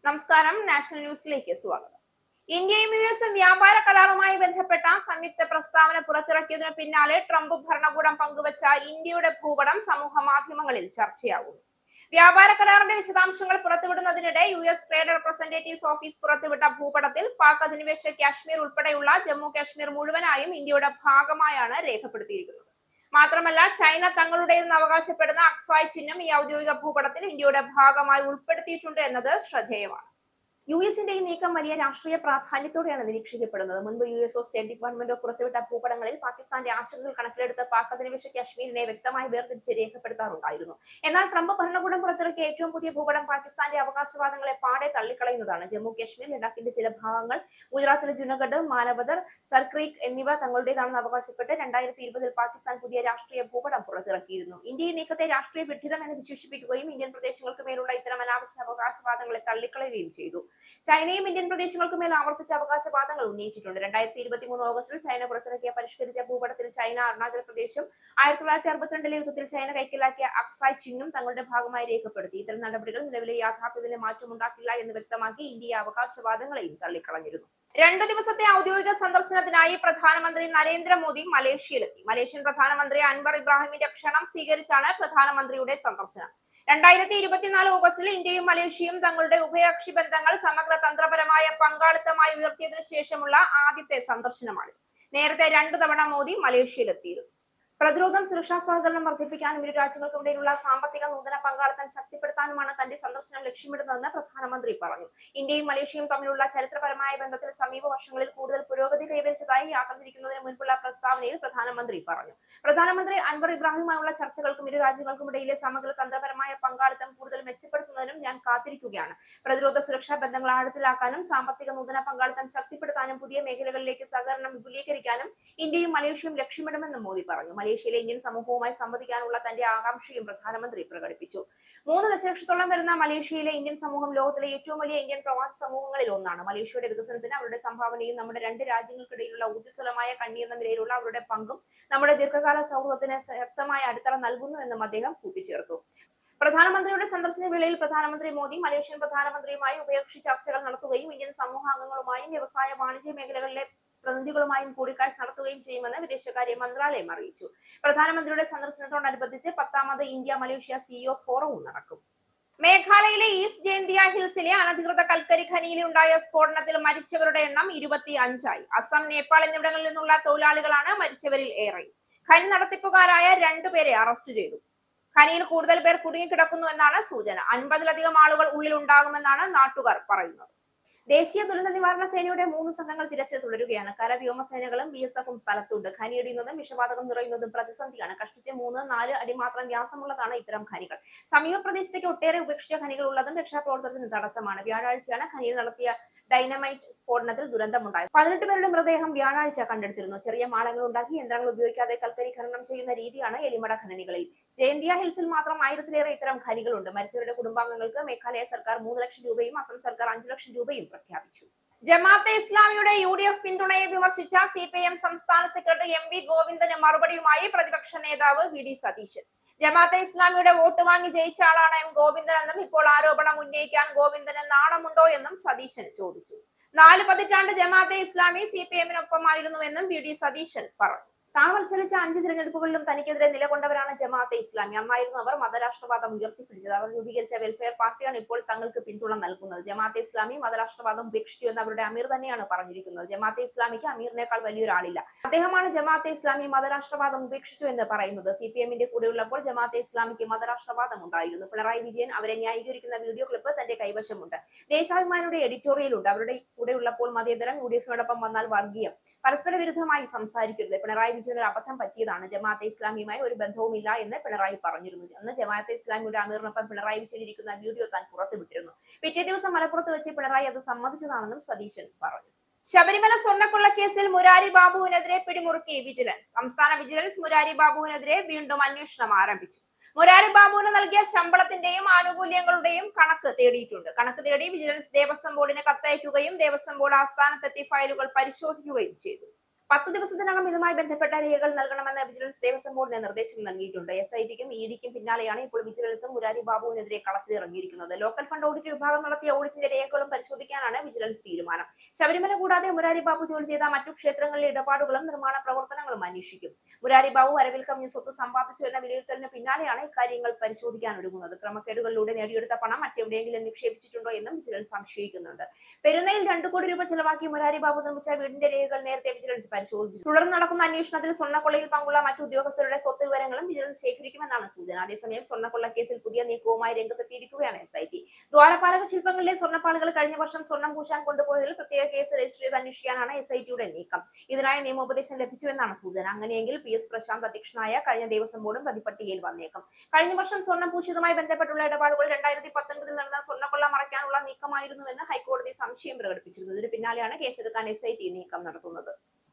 നമസ്കാരം, നാഷണൽ ന്യൂസിലേക്ക് സ്വാഗതം. ഇന്ത്യയും US വ്യാപാര കരാറുമായി ബന്ധപ്പെട്ട സംയുക്ത പ്രസ്താവന പുറത്തിറക്കിയതിനു പിന്നാലെ ട്രംപ് ഭരണകൂടം പങ്കുവച്ച ഇന്ത്യയുടെ ഭൂപടം സമൂഹ മാധ്യമങ്ങളിൽ ചർച്ചയാകുന്നു. വ്യാപാര കരാറിന്റെ വിശദാംശങ്ങൾ പുറത്തുവിടുന്നതിനിടെ US ട്രേഡ് റെപ്രസെന്റേറ്റീവ്സ് ഓഫീസ് പുറത്തുവിട്ട ഭൂപടത്തിൽ പാക് അധിനിവേശ കാശ്മീർ ഉൾപ്പെടെയുള്ള ജമ്മു കാശ്മീർ മുഴുവനായും ഇന്ത്യയുടെ ഭാഗമായാണ് രേഖപ്പെടുത്തിയിരിക്കുന്നത്. മാത്രമല്ല, ചൈന തങ്ങളുടേതെന്ന് അവകാശപ്പെടുന്ന അക്സായ് ചിഹ്നം ഈ ഔദ്യോഗിക ഭൂപടത്തിൽ ഇന്ത്യയുടെ ഭാഗമായി ഉൾപ്പെടുത്തിയിട്ടുണ്ട് എന്നത് ശ്രദ്ധേയമാണ്. യുഎസിന്റെ ഈ നീക്കം വലിയ രാഷ്ട്രീയ പ്രാധാന്യത്തോടെയാണ് നിരീക്ഷിക്കപ്പെടുന്നത്. മുൻപ് യുഎസ്ഒ സ്റ്റേറ്റ് ഡിപ്പാർട്ട്മെന്റോ പുറത്തുവിട്ട ഭൂപടങ്ങളിൽ പാകിസ്ഥാന്റെ ആശങ്കകൾ കണക്കിലെടുത്ത് പാക് അധിനിവേശ കാശ്മീരിനെ വ്യക്തമായി വേർതിരിച്ച് രേഖപ്പെടുത്താറുണ്ടായിരുന്നു. എന്നാൽ ട്രംപ് ഭരണകൂടം പുറത്തിറക്കിയ ഏറ്റവും പുതിയ ഭൂപടം പാകിസ്ഥാന്റെ അവകാശവാദങ്ങളെ പാടെ തള്ളിക്കളയുന്നതാണ്. ജമ്മു കാശ്മീർ, ലഡാക്കിന്റെ ചില ഭാഗങ്ങൾ, ഗുജറാത്തിലെ ജുനഗഡ്, മാനവദർ, സർക്രീക്ക് എന്നിവ തങ്ങളുടേതാണെന്ന് അവകാശപ്പെട്ട് 2020 പാകിസ്ഥാൻ പുതിയ രാഷ്ട്രീയ ഭൂപടം പുറത്തിറക്കിയിരുന്നു. ഇന്ത്യ ഈ നീക്കത്തെ രാഷ്ട്രീയ വിഡ്ഢിതം എന്ന് വിശേഷിപ്പിക്കുകയും ഇന്ത്യൻ പ്രദേശങ്ങൾക്ക് മേലുള്ള ഇത്തരം അനാവശ്യ അവകാശവാദങ്ങളെ തള്ളിക്കളയുകയും ചെയ്തു. ചൈനയും ഇന്ത്യൻ പ്രദേശങ്ങൾക്ക് മേൽ ആവർത്തിച്ച അവകാശവാദങ്ങൾ ഉന്നയിച്ചിട്ടുണ്ട്. 2023 ഓഗസ്റ്റിൽ ചൈന പുറത്തിറക്കിയ പരിഷ്കരിച്ച ഭൂപടത്തിൽ ചൈന അരുണാചൽ പ്രദേശും 1962 യുദ്ധത്തിൽ ചൈന കൈക്കലാക്കിയ അക്സായ് ചിഹ്നം തങ്ങളുടെ ഭാഗമായി രേഖപ്പെടുത്തി. ഇത്തരം നടപടികൾ നിലവിലെ യാഥാർത്ഥ്യത്തിന് മാറ്റമുണ്ടാക്കില്ല എന്ന് വ്യക്തമാക്കി ഇന്ത്യ അവകാശവാദങ്ങളെയും തള്ളിക്കളഞ്ഞിരുന്നു. 2 ദിവസത്തെ ഔദ്യോഗിക സന്ദർശനത്തിനായി പ്രധാനമന്ത്രി നരേന്ദ്രമോദി മലേഷ്യയിലെത്തി. മലേഷ്യൻ പ്രധാനമന്ത്രി അൻവർ ഇബ്രാഹിമിന്റെ ക്ഷണം സ്വീകരിച്ചാണ് പ്രധാനമന്ത്രിയുടെ സന്ദർശനം. 2024 ഓഗസ്റ്റിൽ ഇന്ത്യയും മലേഷ്യയും തങ്ങളുടെ ഉഭയകക്ഷി ബന്ധങ്ങൾ സമഗ്ര തന്ത്രപരമായ പങ്കാളിത്തമായി ഉയർത്തിയതിനു ശേഷമുള്ള ആദ്യത്തെ സന്ദർശനമാണ്. നേരത്തെ 2 തവണ മോദി മലേഷ്യയിലെത്തിയിരുന്നു. പ്രതിരോധം സുരക്ഷാ സഹകരണം വർദ്ധിപ്പിക്കാനും ഇരു രാജ്യങ്ങൾക്കിടയിലുള്ള സാമ്പത്തിക നൂതന പങ്കാളിത്തം ശക്തിപ്പെടുത്താനുമാണ് തന്റെ സന്ദർശനം ലക്ഷ്യമിടുന്നതെന്ന് പ്രധാനമന്ത്രി പറഞ്ഞു. ഇന്ത്യയും മലേഷ്യയും തമ്മിലുള്ള ചരിത്രപരമായ ബന്ധത്തിൽ സമീപ വർഷങ്ങളിൽ കൂടുതൽ പുരോഗതി കൈവരിച്ചതായി യാത്ര തിരിക്കുന്നതിന് മുൻപുള്ള പ്രസ്താവനയിൽ പ്രധാനമന്ത്രി പറഞ്ഞു. പ്രധാനമന്ത്രി അൻവർ ഇബ്രാഹിമുമായുള്ള ചർച്ചകൾക്കും ഇരു രാജ്യങ്ങൾക്കുമിടയിലെ സമഗ്ര തന്ത്രപരമായ പങ്കാളിത്തം കൂടുതൽ മെച്ചപ്പെടുത്തുന്നതിനും ഞാൻ കാത്തിരിക്കുകയാണ്. പ്രതിരോധ സുരക്ഷാ ബന്ധങ്ങൾ ആഴത്തിലാക്കാനും സാമ്പത്തിക നൂതന പങ്കാളിത്തം ശക്തിപ്പെടുത്താനും പുതിയ മേഖലകളിലേക്ക് സഹകരണം വിപുലീകരിക്കാനും ഇന്ത്യയും മലേഷ്യയും ലക്ഷ്യമിടുമെന്നും മോദി പറഞ്ഞു. മലേഷ്യയിലെ ഇന്ത്യൻ സമൂഹവുമായി സംവദിക്കാനുള്ള തന്റെ ആകാംക്ഷയും പ്രധാനമന്ത്രി പ്രകടിപ്പിച്ചു. 3 ദശലക്ഷത്തോളം വരുന്ന മലേഷ്യയിലെ ഇന്ത്യൻ സമൂഹം ലോകത്തിലെ ഏറ്റവും വലിയ ഇന്ത്യൻ പ്രവാസി സമൂഹങ്ങളിൽ ഒന്നാണ്. മലേഷ്യയുടെ വികസനത്തിന് അവരുടെ സംഭാവനയും നമ്മുടെ 2 രാജ്യങ്ങൾക്കിടയിലുള്ള ഊർജ്ജസ്വലമായ കണ്ണി എന്ന നിലയിലുള്ള അവരുടെ പങ്കും നമ്മുടെ ദീർഘകാല സൗഹൃദത്തിന് ശക്തമായ അടിത്തറ നൽകുന്നുവെന്നും അദ്ദേഹം കൂട്ടിച്ചേർത്തു. പ്രധാനമന്ത്രിയുടെ സന്ദർശന വേളയിൽ പ്രധാനമന്ത്രി മോദി മലേഷ്യൻ പ്രധാനമന്ത്രിയുമായി ഉഭയകക്ഷി ചർച്ചകൾ നടത്തുകയും ഇന്ത്യൻ സമൂഹാംഗങ്ങളുമായും വ്യവസായ വാണിജ്യ മേഖലകളിലെ പ്രതിനിധികളുമായും കൂടിക്കാഴ്ച നടത്തുകയും ചെയ്യുമെന്ന് വിദേശകാര്യ മന്ത്രാലയം അറിയിച്ചു. പ്രധാനമന്ത്രിയുടെ സന്ദർശനത്തോടനുബന്ധിച്ച് 10ാമത് ഇന്ത്യ മലേഷ്യ സിഇഒ ഫോറവും നടക്കും. മേഘാലയയിലെ ഈസ്റ്റ് ജയന്തിയ ഹിൽസിലെ അനധികൃത കൽക്കരി ഖനിയിൽ ഉണ്ടായ സ്ഫോടനത്തിൽ മരിച്ചവരുടെ എണ്ണം 25ആയി. അസം, നേപ്പാൾ എന്നിവിടങ്ങളിൽ നിന്നുള്ള തൊഴിലാളികളാണ് മരിച്ചവരിൽ ഏറെ. ഖനി നടത്തിപ്പുകാരായ 2 പേരെ അറസ്റ്റ് ചെയ്തു. ഖനിയിൽ കൂടുതൽ പേർ കുടുങ്ങിക്കിടക്കുന്നു എന്നാണ് സൂചന. 50ലധികം ആളുകൾ ഉള്ളിലുണ്ടാകുമെന്നാണ് നാട്ടുകാർ പറയുന്നത്. ദേശീയ ദുരന്ത നിവാരണ സേനയുടെ 3 സംഘങ്ങൾ തിരച്ചിൽ തുടരുകയാണ്. കര, വ്യോമസേനകളും BSFും സ്ഥലത്തുണ്ട്. ഖനിയിടുന്നതും വിഷവാതകം നിറയുന്നതും പ്രതിസന്ധിയാണ്. കഷ്ടിച്ച് 3-4 അടി മാത്രം വ്യാസമുള്ളതാണ് ഇത്തരം ഖനികൾ. സമീപ പ്രദേശത്തേക്ക് ഒട്ടേറെ ഉപേക്ഷിച്ച ഖനികൾ ഉള്ളതും രക്ഷാപ്രവർത്തനത്തിന് തടസ്സമാണ്. വ്യാഴാഴ്ചയാണ് ഖനിയിൽ നടത്തിയ ഡൈനമൈറ്റ് സ്ഫോടനത്തിൽ ദുരന്തമുണ്ടായി. 18 പേരുടെ മൃതദേഹം വ്യാഴാഴ്ച കണ്ടെടുത്തിരുന്നു. ചെറിയ മാളങ്ങൾ ഉണ്ടാക്കി യന്ത്രങ്ങൾ ഉപയോഗിക്കാതെ കൽക്കരി ഖനനം ചെയ്യുന്ന രീതിയാണ് എലിമട ഖനനികളിൽ. ജയന്തിയ ഹിൽസിൽ മാത്രം 1000ലേറെ ഇത്തരം ഖനികളുണ്ട്. മരിച്ചവരുടെ കുടുംബാംഗങ്ങൾക്ക് മേഘാലയ സർക്കാർ 3 ലക്ഷം രൂപയും അസം സർക്കാർ 5 ലക്ഷം രൂപയും പ്രഖ്യാപിച്ചു. ജമാഅത്തെ ഇസ്ലാമിയുടെ UDF പിന്തുണയെ വിമർശിച്ച CPIM സംസ്ഥാന സെക്രട്ടറി MV ഗോവിന്ദന് മറുപടിയുമായി പ്രതിപക്ഷ നേതാവ് VD സതീശൻ. ജമാഅത്തെ ഇസ്ലാമിയുടെ വോട്ട് വാങ്ങി ജയിച്ച ആളാണ് M ഗോവിന്ദൻ എന്നും ഇപ്പോൾ ആരോപണം ഉന്നയിക്കാൻ ഗോവിന്ദന് നാണമുണ്ടോ എന്നും സതീശൻ ചോദിച്ചു. 4 പതിറ്റാണ്ട് ജമാഅത്തെ ഇസ്ലാമി CPIMനൊപ്പമായിരുന്നുവെന്നും VD സതീശൻ പറഞ്ഞു. താൻ മത്സരിച്ച 5 തിരഞ്ഞെടുപ്പുകളിലും തനിക്കെതിരെ നിലകൊണ്ടവരാണ് ജമാഅത്തെ ഇസ്ലാമി. അന്നായിരുന്നു അവർ മതരാഷ്ട്രവാദം ഉയർത്തിപ്പിടിച്ചത്. അവർ രൂപീകരിച്ച വെൽഫെയർ പാർട്ടിയാണ് ഇപ്പോൾ തങ്ങൾക്ക് പിന്തുണ നൽകുന്നത്. ജമാഅത്തെ ഇസ്ലാമി മതരാഷ്ട്രവാദം ഉപേക്ഷിച്ചു എന്ന് അവരുടെ അമീർ തന്നെയാണ് പറഞ്ഞിരിക്കുന്നത്. ജമാഅത്തെ ഇസ്ലാമിക്ക് അമീറിനേക്കാൾ വലിയൊരാളില്ല. അദ്ദേഹമാണ് ജമാഅത്തെ ഇസ്ലാമി മതരാഷ്ട്രവാദം ഉപേക്ഷിച്ചു എന്ന് പറയുന്നത്. CPIMന്റെ കൂടെയുള്ളപ്പോൾ ജമാഅത്തെ ഇസ്ലാമിക്ക് മതരാഷ്ട്രവാദം ഉണ്ടായിരുന്നു. പിണറായി വിജയൻ അവരെ ന്യായീകരിക്കുന്ന വീഡിയോ ക്ലിപ്പ് തന്റെ കൈവശമുണ്ട്. ദേശാഭിമാനിയുടെ എഡിറ്റോറിയൽ ഉണ്ട്. അവരുടെ കൂടെയുള്ളപ്പോൾ മതേതരം, UDFനോടൊപ്പം വന്നാൽ വർഗീയം, പരസ്പര വിരുദ്ധമായി സംസാരിക്കരുത്. പിണറായി വിജയൻ ഒരു അബദ്ധം പറ്റിയതാണ്. ജമാഅത്തെ ഇസ്ലാമിയുമായി ഒരു ബന്ധവുമില്ല എന്ന് പിണറായി പറഞ്ഞിരുന്നു. അന്ന് ജമാഅത്തെ ഇസ്ലാമിയുടെ അമീറിനൊപ്പം പിണറായി വിജയൻ ഇരിക്കുന്ന വീഡിയോ താൻ പുറത്തുവിട്ടിരുന്നു. പിറ്റേ ദിവസം മലപ്പുറത്ത് വെച്ച് പിണറായി അത് സമ്മതിച്ചതാണെന്നും സതീശൻ പറഞ്ഞു. ശബരിമല സ്വർണ്ണക്കൊള്ള കേസിൽ മുരാരി ബാബുവിനെതിരെ പിടിമുറുക്കി വിജിലൻസ്. സംസ്ഥാന വിജിലൻസ് മുരാരി ബാബുവിനെതിരെ വീണ്ടും അന്വേഷണം ആരംഭിച്ചു. മുരാരി ബാബുവിന് നൽകിയ ശമ്പളത്തിന്റെയും ആനുകൂല്യങ്ങളുടെയും കണക്ക് തേടിയിട്ടുണ്ട്. കണക്ക് തേടി വിജിലൻസ് ദേവസ്വം ബോർഡിന് കത്തയക്കുകയും ദേവസ്വം ബോർഡ് ആസ്ഥാനത്തെത്തി ഫയലുകൾ പരിശോധിക്കുകയും ചെയ്തു. 10 ദിവസത്തിനകം ഇതുമായി ബന്ധപ്പെട്ട രേഖകൾ നൽകണമെന്ന് വിജിലൻസ് ദേവസ്വം ബോർഡിന് നിർദ്ദേശം നൽകിയിട്ടുണ്ട്. SITക്കും EDക്കും പിന്നാലെയാണ് ഇപ്പോൾ വിജിലൻസും മുരാരി ബാബുവിനെതിരെ കളത്തിലിറങ്ങിയിരിക്കുന്നത്. ലോക്കൽ ഫണ്ട് ഓഡിറ്റ് വിഭാഗം നടത്തിയ ഓഡിറ്റിന്റെ രേഖകളും പരിശോധിക്കാനാണ് വിജിലൻസ് തീരുമാനം. ശബരിമല കൂടാതെ മുരാരി ബാബു ജോലി ചെയ്ത മറ്റു ക്ഷേത്രങ്ങളിലെ ഇടപാടുകളും നിർമ്മാണ പ്രവർത്തനങ്ങളും അന്വേഷിക്കും. മുരാരി ബാബു വരവിൽ കവിഞ്ഞ സ്വത്ത് സമ്പാദിച്ചു എന്ന വിലയിരുത്തലിന് പിന്നാലെയാണ് ഇക്കാര്യങ്ങൾ പരിശോധിക്കാൻ ഒരുങ്ങുന്നത്. ക്രമക്കേടുകളിലൂടെ നേടിയെടുത്ത പണം മറ്റെവിടെയെങ്കിലും നിക്ഷേപിച്ചിട്ടുണ്ടോ എന്നും വിജിലൻസ് സംശയിക്കുന്നുണ്ട്. പെരുന്നയിൽ 2 കോടി രൂപ ചെലവാക്കി മുരാരി ബാബു നിർമ്മിച്ച വീടിന്റെ രേഖകൾ നേരത്തെ വിജിലൻസ് പരിശോധിച്ചു. തുടർന്ന് നടക്കുന്ന അന്വേഷണത്തിൽ സ്വർണ്ണക്കൊള്ളയിൽ പങ്കുള്ള മറ്റു ഉദ്യോഗസ്ഥരുടെ സ്വത്ത് വിവരങ്ങളും വിജിലൻസ് ശേഖരിക്കുമെന്നാണ് സൂചന. അതേസമയം സ്വർണ്ണക്കൊള്ള കേസിൽ പുതിയ നീക്കവുമായി രംഗത്തെത്തിയിരിക്കുകയാണ് SIT. ദ്വാരപാലക ശില്പങ്ങളിലെ സ്വർണ്ണപ്പാളികൾ കഴിഞ്ഞ വർഷം സ്വർണ്ണം പൂശാൻ കൊണ്ടുപോയതിൽ പ്രത്യേക കേസ് രജിസ്റ്റർ ചെയ്ത് അന്വേഷിക്കാനാണ് SITയുടെ നീക്കം. ഇതിനായി നിയമോപദേശം ലഭിച്ചുവെന്നാണ് സൂചന. അങ്ങനെയെങ്കിൽ PS പ്രശാന്ത് അധ്യക്ഷനായ കഴിഞ്ഞ ദേവസ്വം ബോർഡും പ്രതിപട്ടികയിൽ വന്നേക്കും. കഴിഞ്ഞ വർഷം സ്വർണ്ണം പൂശിയതുമായി ബന്ധപ്പെട്ടുള്ള ഇടപാടുകൾ 2019 നടന്ന സ്വർണ്ണക്കൊള്ള മറയ്ക്കാനുള്ള നീക്കമായിരുന്നുവെന്ന് ഹൈക്കോടതി സംശയം പ്രകടിപ്പിച്ചിരുന്നു. ഇതിന് പിന്നാലെയാണ് കേസെടുക്കാൻ SIT നീക്കം നടത്തുന്നത്.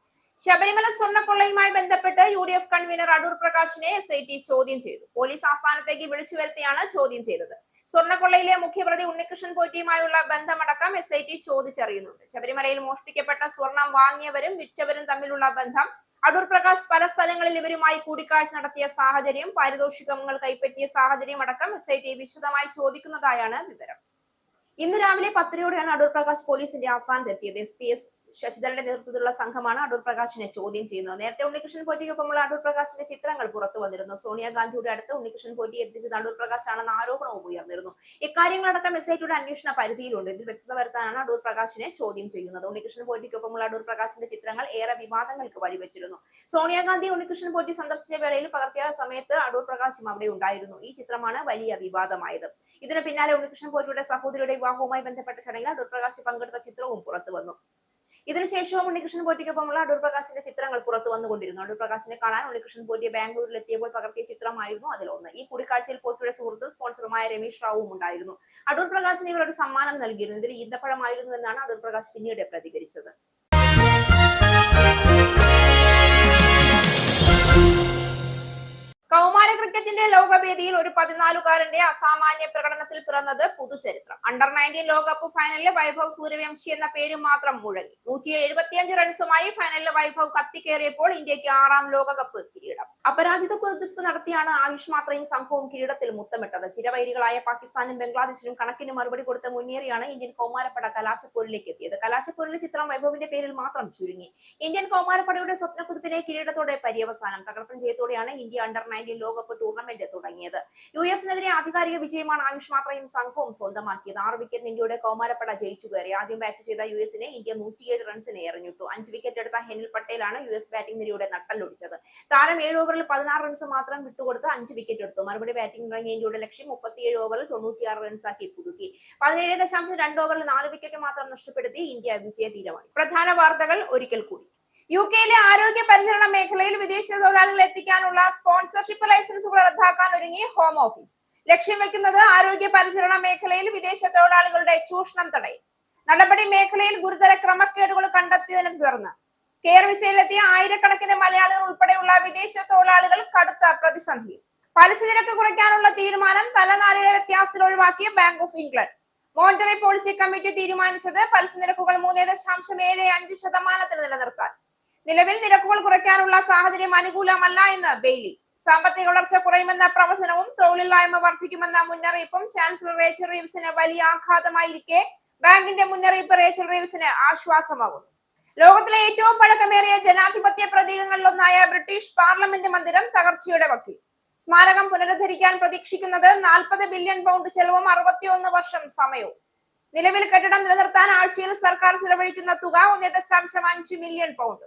ശബരിമല സ്വർണ്ണക്കൊള്ളയുമായി ബന്ധപ്പെട്ട് UDF കൺവീനർ അടൂർ പ്രകാശിനെ SIT ചോദ്യം ചെയ്തു. പോലീസ് ആസ്ഥാനത്തേക്ക് വിളിച്ചു വരുത്തിയാണ് ചോദ്യം ചെയ്തത്. സ്വർണ്ണക്കൊള്ളയിലെ മുഖ്യപ്രതി ഉണ്ണികൃഷ്ണൻ പോറ്റിയുമായുള്ള ബന്ധമടക്കം SIT ചോദിച്ചറിയുന്നുണ്ട്. ശബരിമലയിൽ മോഷ്ടിക്കപ്പെട്ട സ്വർണം വാങ്ങിയവരും വിറ്റവരും തമ്മിലുള്ള ബന്ധം, അടൂർ പ്രകാശ് പല സ്ഥലങ്ങളിൽ ഇവരുമായി കൂടിക്കാഴ്ച നടത്തിയ സാഹചര്യം, പാരിതോഷികങ്ങൾ കൈപ്പറ്റിയ സാഹചര്യം അടക്കം SIT വിശദമായി ചോദിക്കുന്നതായാണ് വിവരം. ഇന്ന് രാവിലെ 10:00-ഓടെയാണ് അടൂർ പ്രകാശ് പോലീസിന്റെ ആസ്ഥാനത്തെത്തിയത്. SPS ശശിധരന്റെ നേതൃത്വത്തിലുള്ള സംഘമാണ് അടൂർ പ്രകാശിനെ ചോദ്യം ചെയ്യുന്നത്. നേരത്തെ ഉണ്ണികൃഷ്ണൻ പോറ്റിക്കൊപ്പമുള്ള അടൂർ പ്രകാശിന്റെ ചിത്രങ്ങൾ പുറത്തു വന്നിരുന്നു. സോണിയാഗാന്ധിയുടെ അടുത്ത് ഉണ്ണികൃഷ്ണൻ പോറ്റി എത്തിച്ചത് അടൂർ പ്രകാശാണെന്ന ആരോപണവും ഉയർന്നിരുന്നു. ഇക്കാര്യങ്ങളടക്കം എസ്ഐടിയുടെ അന്വേഷണ പരിധിയിലുണ്ട്. ഇതിൽ വ്യക്തത വരുത്താനാണ് അടൂർ പ്രകാശിനെ ചോദ്യം ചെയ്യുന്നത്. ഉണ്ണികൃഷ്ണൻ പോറ്റിക്കൊപ്പമുള്ള അടൂർ പ്രകാശിന്റെ ചിത്രങ്ങൾ ഏറെ വിവാദങ്ങൾക്ക് വഴിവെച്ചിരുന്നു. സോണിയാഗാന്ധി ഉണ്ണികൃഷ്ണൻ പോറ്റി സന്ദർശിച്ച വേളയിൽ പകർത്തിയ സമയത്ത് അടൂർ പ്രകാശും അവിടെ ഉണ്ടായിരുന്നു. ഈ ചിത്രമാണ് വലിയ വിവാദമായത്. ഇതിന് പിന്നാലെ ഉണ്ണികൃഷ്ണൻ പോറ്റിയുടെ സഹോദരിയുടെ വിവാഹവുമായി ബന്ധപ്പെട്ട ചടങ്ങിൽ അടൂർ പ്രകാശ് പങ്കെടുത്ത ചിത്രവും പുറത്തു വന്നു. ഇതിനുശേഷവും ഉണ്ണികൃഷ്ണൻ പോറ്റിക്കൊപ്പമുള്ള അടൂർ പ്രകാശിന്റെ ചിത്രങ്ങൾ പുറത്തു വന്നുകൊണ്ടിരുന്നു. അടൂർ പ്രകാശിനെ കാണാൻ ഉണ്ണികൃഷ്ണൻ പോറ്റിയെ ബാംഗ്ലൂരിൽ എത്തിയപ്പോൾ പകർത്തിയ ചിത്രമായിരുന്നു അതിലൊന്ന്. ഈ കൂടിക്കാഴ്ചയിൽ പോറ്റിയുടെ സുഹൃത്തും സ്പോൺസറുമായ രമേശ് റാവുവും ഉണ്ടായിരുന്നു. അടൂർ പ്രകാശിന് ഇവർ ഒരു സമ്മാനം നൽകിയിരുന്നു. ഇതിൽ ഈന്തപ്പഴമായിരുന്നു എന്നാണ് അടൂർ പ്രകാശ് പിന്നീട് പ്രതികരിച്ചത്. കൗമാര ക്രിക്കറ്റിന്റെ ലോകവേദിയിൽ ഒരു 14കാരന്റെ അസാമാന്യ പ്രകടനത്തിൽ പിറന്നത് പുതുചരിത്രം. അണ്ടർ 19 ലോകകപ്പ് ഫൈനലിലെ വൈഭവ് സൂര്യവംശി എന്ന പേര് മാത്രം മുഴങ്ങി. 175 റൺസുമായി ഫൈനലിലെ വൈഭവ് കത്തിക്കേറിയപ്പോൾ ഇന്ത്യക്ക് 6ാം ലോകകപ്പ് കിരീടം. അപരാജിത കുതിപ്പ് നടത്തിയാണ് ആയുഷ് മാത്രയും സംഘവും കിരീടത്തിൽ മുത്തമിട്ടത്. ചിരവൈരികളായ പാകിസ്ഥാനും ബംഗ്ലാദേശിനും കണക്കിന് മറുപടി കൊടുത്ത് മുന്നേറിയാണ് ഇന്ത്യൻ കൗമാരപ്പട കലാശപ്പോരിലേക്ക് എത്തിയത്. കലാശപ്പോരിലെ ചിത്രം വൈഭവിന്റെ പേരിൽ മാത്രം ചുരുങ്ങി. ഇന്ത്യൻ കൗമാരപ്പടയുടെ സ്വപ്നക്കുതിപ്പിനെ കിരീടത്തോടെ പര്യവസാനം. തകർപ്പൻ ജയത്തോടെയാണ് ഇന്ത്യ അണ്ടർ 19 ലോകകപ്പ് ടൂർണമെന്റ് തുടങ്ങിയത്. യുഎസിനെതിരെ ആധികാരിക വിജയമാണ് ആയുഷ് മാത്രയും സംഘവും സ്വന്തമാക്കിയത്. 6 വിക്കറ്റിന് ഇന്ത്യയുടെ കൗമാരപ്പട ജയിച്ചു കയറി. ആദ്യം ബാറ്റ് ചെയ്ത യുഎസിനെ ഇന്ത്യ 107 റൺസിന് എറിഞ്ഞിട്ടു. 5 വിക്കറ്റ് എടുത്ത ഹെനിൽ പട്ടേലാണ് യുഎസ് ബാറ്റിംഗ് നിരയുടെ നട്ടലൊടിച്ചത്. താരം 7 ഓവറിൽ 16 റൺസ് മാത്രം വിട്ടുകൊടുത്ത് 5 വിക്കറ്റ് എടുത്തു. മറുപടി ബാറ്റിംഗ് ഇറങ്ങിയ ഇന്ത്യയുടെ ലക്ഷ്യം 37 ഓവറിൽ 96 റൺസാക്കി പുതുക്കി. 17.2 ഓവറിൽ 4 വിക്കറ്റ് മാത്രം നഷ്ടപ്പെടുത്തി ഇന്ത്യ വിജയ തീരമായി. പ്രധാന വാർത്തകൾ ഒരിക്കൽ കൂടി. യുകെയിലെ ആരോഗ്യ പരിചരണ മേഖലയിൽ വിദേശ തൊഴിലാളികളെ എത്തിക്കാനുള്ള സ്പോൺസർഷിപ്പ് ലൈസൻസുകൾ റദ്ദാക്കാൻ ഒരുങ്ങി ഹോം ഓഫീസ്. ലക്ഷ്യം വെക്കുന്നത് ആരോഗ്യ പരിചരണ മേഖലയിൽ വിദേശ തൊഴിലാളികളുടെ ചൂഷണം തടയും. നടപടി മേഖലയിൽ ഗുരുതര ക്രമക്കേടുകൾ കണ്ടെത്തിയതിനെ തുടർന്ന് കെയർ വിസയിലെത്തിയ ആയിരക്കണക്കിന് മലയാളികൾ ഉൾപ്പെടെയുള്ള വിദേശ തൊഴിലാളികൾ കടുത്ത പ്രതിസന്ധിയിൽ. പലിശ നിരക്ക് കുറയ്ക്കാനുള്ള തീരുമാനം തലനാരിഴ വ്യത്യാസത്തിൽ ഒഴിവാക്കിയ bank of England. Monetary policy committee തീരുമാനിച്ചത് പലിശ നിരക്കുകൾ 3.75% നിലനിർത്താൻ. നിലവിൽ നിരക്കുകൾ കുറയ്ക്കാനുള്ള സാഹചര്യം അനുകൂലമല്ല എന്ന് ബെയ്ലി. സാമ്പത്തിക വളർച്ച കുറയുമെന്ന പ്രവചനവും തൊഴിലില്ലായ്മ വർദ്ധിക്കുമെന്ന മുന്നറിയിപ്പും ചാൻസലർ റേച്ചൽ റീവ്സിന് വലിയ ആഘാതമായിരിക്കെ ബാങ്കിന്റെ മുന്നറിയിപ്പ് റേച്ചൽ റീവ്സിന് ആശ്വാസമാകുന്നു. ലോകത്തിലെ ഏറ്റവും പഴക്കമേറിയ ജനാധിപത്യ പ്രതീകങ്ങളിലൊന്നായ ബ്രിട്ടീഷ് പാർലമെന്റ് മന്ദിരം തകർച്ചയുടെ വക്കിൽ. സ്മാരകം പുനരുദ്ധരിക്കാൻ പ്രതീക്ഷിക്കുന്നത് 40 ബില്യൺ പൗണ്ട് ചെലവും 61 വർഷം സമയവും. നിലവിൽ കെട്ടിടം നിലനിർത്താൻ ആഴ്ചയിൽ സർക്കാർ ചെലവഴിക്കുന്ന തുക 1.5 മില്യൺ പൗണ്ട്.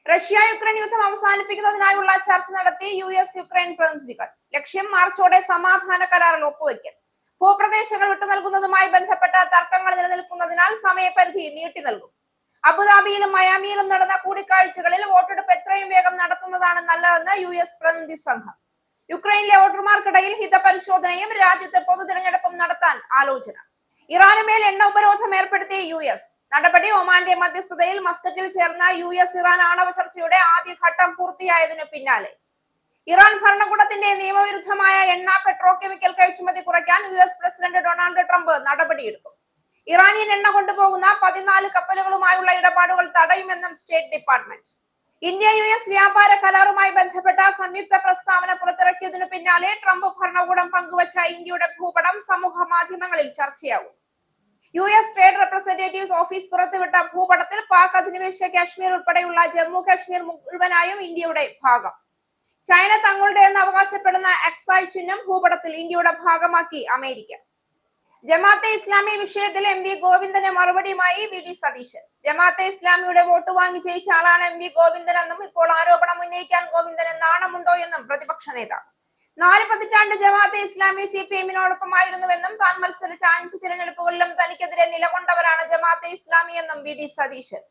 റഷ്യ യുക്രൈൻ യുദ്ധം അവസാനിപ്പിക്കുന്നതിനായുള്ള ചർച്ച നടത്തി US യുക്രൈൻ പ്രതിനിധികൾ. ലക്ഷ്യം മാർച്ചോടെ സമാധാന കരാറിൽ ഒപ്പുവയ്ക്കൽ. ഭൂപ്രദേശങ്ങൾ വിട്ടു നൽകുന്നതുമായി ബന്ധപ്പെട്ട തർക്കങ്ങൾ നിലനിൽക്കുന്നതിനാൽ സമയപരിധി നീട്ടി നൽകും. അബുദാബിയിലും മയാമിയിലും നടന്ന കൂടിക്കാഴ്ചകളിൽ വോട്ടെടുപ്പ് എത്രയും വേഗം നടത്തുന്നതാണ് നല്ലതെന്ന് US പ്രതിനിധി സംഘം. യുക്രൈനിലെ വോട്ടർമാർക്കിടയിൽ ഹിതപരിശോധനയും രാജ്യത്ത് പൊതു തിരഞ്ഞെടുപ്പും നടത്താൻ ആലോചന. ഇറാനുമേൽ എണ്ണ ഉപരോധം ഏർപ്പെടുത്തിയ US. നടപടി ഒമാന്റെ മധ്യസ്ഥതയിൽ മസ്കറ്റിൽ ചേർന്ന US ഇറാൻ ആണവ ചർച്ചയുടെ ആദ്യഘട്ടം പൂർത്തിയായതിനു പിന്നാലെ ഇറാൻ ഭരണകൂടത്തിന്റെ നിയമവിരുദ്ധമായ എണ്ണ പെട്രോകെമിക്കൽ കയറ്റുമതി കുറയ്ക്കാൻ US പ്രസിഡന്റ് ഡൊണാൾഡ് ട്രംപ് നടപടിയെടുക്കും. ഇറാനിയൻ എണ്ണ കൊണ്ടുപോകുന്ന 14 കപ്പലുകളുമായുള്ള ഇടപാടുകൾ തടയുമെന്നും സ്റ്റേറ്റ് ഡിപ്പാർട്ട്മെന്റ്. ഇന്ത്യ US വ്യാപാര കരാറുമായി ബന്ധപ്പെട്ട സംയുക്ത പ്രസ്താവന പുറത്തിറക്കിയതിനു പിന്നാലെ ട്രംപ് ഭരണകൂടം പങ്കുവച്ച ഇന്ത്യയുടെ ഭൂപടം സമൂഹ മാധ്യമങ്ങളിൽ ചർച്ചയാകും. US ട്രേഡ് റെപ്രസെന്റേറ്റീവ്സ് ഓഫീസ് പുറത്തുവിട്ട ഭൂപടത്തിൽ പാക് അധിനിവേശ കാശ്മീർ ഉൾപ്പെടെയുള്ള ജമ്മു കാശ്മീർ മുഴുവനായും ഇന്ത്യയുടെ ഭാഗം. ചൈന തങ്ങളുടെ എന്ന് അവകാശപ്പെടുന്ന എക്സൈ ചിഹ്നം ഭൂപടത്തിൽ ഇന്ത്യയുടെ ഭാഗമാക്കി അമേരിക്ക. ജമാഅത്തെ ഇസ്ലാമി വിഷയത്തിൽ MV ഗോവിന്ദന് മറുപടിയുമായി VD സതീശൻ. ജമാഅത്തെ ഇസ്ലാമിയുടെ വോട്ട് വാങ്ങി ജയിച്ച ആളാണ് MV ഗോവിന്ദൻ എന്നും ഇപ്പോൾ ആരോപണം ഉന്നയിക്കാൻ ഗോവിന്ദന് നാണമുണ്ടോ എന്നും പ്രതിപക്ഷ നേതാവ്. 4 പതിറ്റാണ്ട് ജമാഅത്തെ ഇസ്ലാമി CPM-നോടൊപ്പമായിരുന്നുവെന്നും താൻ മത്സരിച്ച 5 തിരഞ്ഞെടുപ്പുകളിലും തനിക്കെതിരെ നിലകൊണ്ടവരാണ് ജമാഅത്തെ ഇസ്ലാമി എന്നും VD സതീശൻ.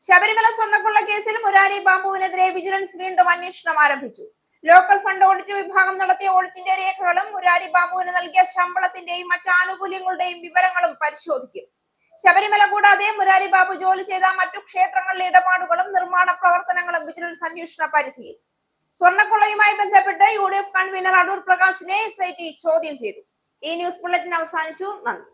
ശബരിമല സ്വർണ്ണക്കൊള്ള കേസിൽ മുരാരി ബാബുവിനെതിരെ വിജിലൻസ് വീണ്ടും അന്വേഷണം ആരംഭിച്ചു. ലോക്കൽ ഫണ്ട് ഓഡിറ്റ് വിഭാഗം നടത്തിയ ഓഡിറ്റിന്റെ രേഖകളും മുരാരി ബാബുവിന് നൽകിയ ശമ്പളത്തിന്റെയും മറ്റ് ആനുകൂല്യങ്ങളുടെയും വിവരങ്ങളും പരിശോധിക്കും. ശബരിമല കൂടാതെ മുരാരി ബാബു ജോലി ചെയ്ത മറ്റു ക്ഷേത്രങ്ങളിലെ ഇടപാടുകളും നിർമ്മാണ പ്രവർത്തനങ്ങളും വിജിലൻസ് അന്വേഷണ പരിധിയിൽ. സ്വർണ്ണക്കൊള്ളയുമായി ബന്ധപ്പെട്ട് UDF കൺവീനർ അടൂർ പ്രകാശിനെ SIT ചോദ്യം ചെയ്തു. ഈ ന്യൂസ് ബുള്ളറ്റിൻ അവസാനിച്ചു. നന്ദി.